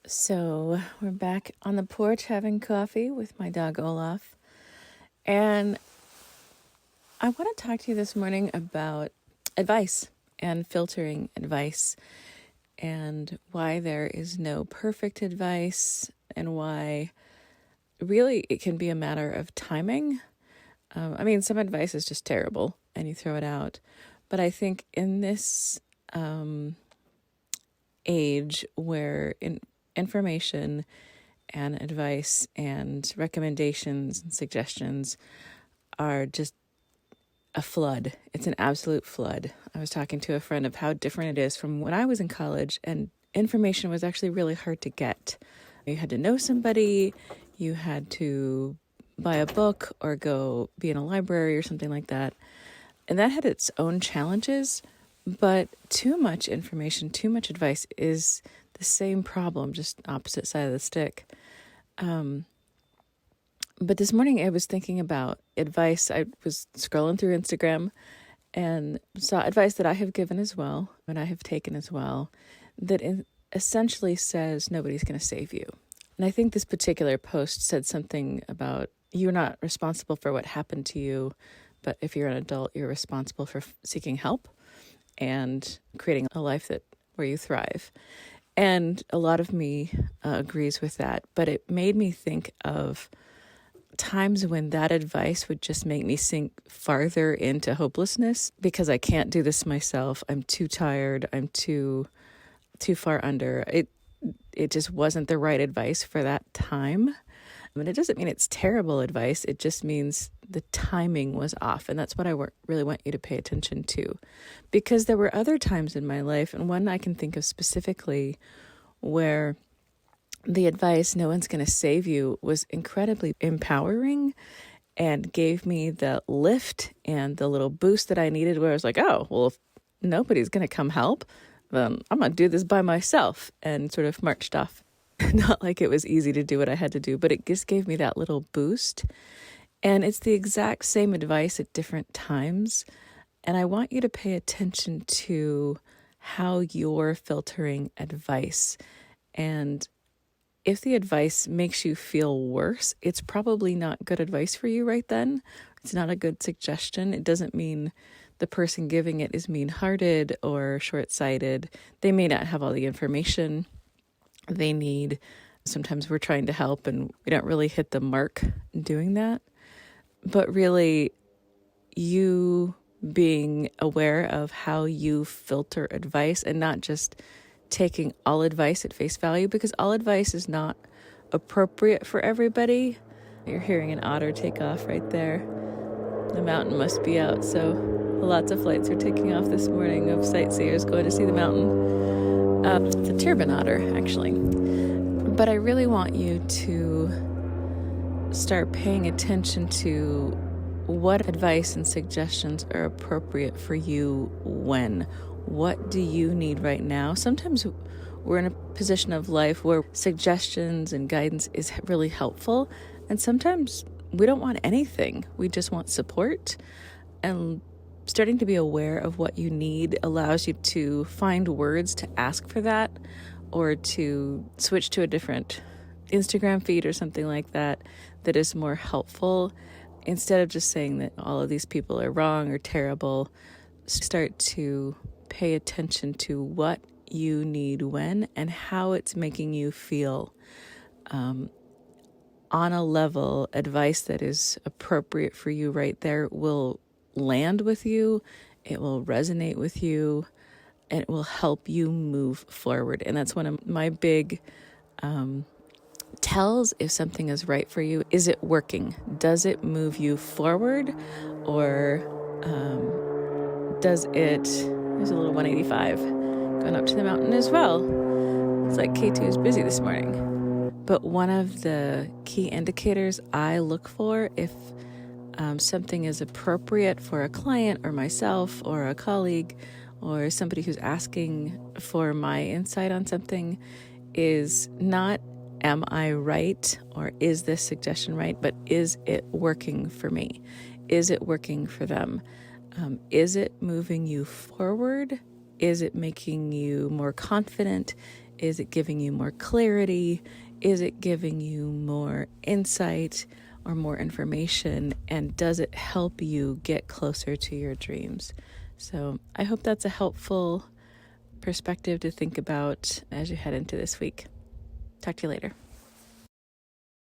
So we're back on the porch having coffee with my dog Olaf. And I want to talk to you this morning about advice and filtering advice and why there is no perfect advice and why really it can be a matter of timing. Some advice is just terrible and you throw it out. But I think in this age where information and advice and recommendations and suggestions are just a flood. It's an absolute flood. I was talking to a friend of how different it is from when I was in college, and information was actually really hard to get. You had to know somebody, you had to buy a book or go be in a library or something like that. And that had its own challenges, but too much information, too much advice is the same problem, just opposite side of the stick. But this morning I was thinking about advice. I was scrolling through Instagram and saw advice that I have given as well, and I have taken as well, that essentially says nobody's going to save you. And I think this particular post said something about you're not responsible for what happened to you, but if you're an adult, you're responsible for seeking help and creating a life where you thrive. And a lot of me agrees with that, but it made me think of times when that advice would just make me sink farther into hopelessness because I can't do this myself. I'm too tired. I'm too far under. It just wasn't the right advice for that time. It doesn't mean it's terrible advice. It just means the timing was off. And that's what I really want you to pay attention to. Because there were other times in my life, and one I can think of specifically, where the advice, no one's going to save you, was incredibly empowering and gave me the lift and the little boost that I needed, where I was like, oh, well, if nobody's going to come help, then I'm going to do this by myself, and sort of marched off. Not like it was easy to do what I had to do, but it just gave me that little boost. And it's the exact same advice at different times. And I want you to pay attention to how you're filtering advice. And if the advice makes you feel worse, it's probably not good advice for you right then. It's not a good suggestion. It doesn't mean the person giving it is mean-hearted or short-sighted. They may not have all the information they need. Sometimes we're trying to help and we don't really hit the mark doing that. But really, you being aware of how you filter advice and not just taking all advice at face value, because all advice is not appropriate for everybody. You're hearing an otter take off right there. The mountain must be out, so lots of flights are taking off this morning of sightseers going to see the mountain. It's a turban otter, actually. But I really want you to start paying attention to what advice and suggestions are appropriate for you when. What do you need right now? Sometimes we're in a position of life where suggestions and guidance is really helpful, and sometimes we don't want anything. We just want support. And starting to be aware of what you need allows you to find words to ask for that, or to switch to a different Instagram feed or something like that is more helpful. Instead of just saying that all of these people are wrong or terrible, start to pay attention to what you need when and how it's making you feel. On a level, advice that is appropriate for you right there will land with you, it will resonate with you, and it will help you move forward. And that's one of my big tells if something is right for you. Is it working? Does it move you forward? Or does it... There's a little 185 going up to the mountain as well. It's like K2 is busy this morning. But one of the key indicators I look for if something is appropriate for a client or myself or a colleague or somebody who's asking for my insight on something is not, am I right, or is this suggestion right, but is it working for me? Is it working for them? Is it moving you forward? Is it making you more confident? Is it giving you more clarity? Is it giving you more insight or more information? And does it help you get closer to your dreams? So I hope that's a helpful perspective to think about as you head into this week. Talk to you later.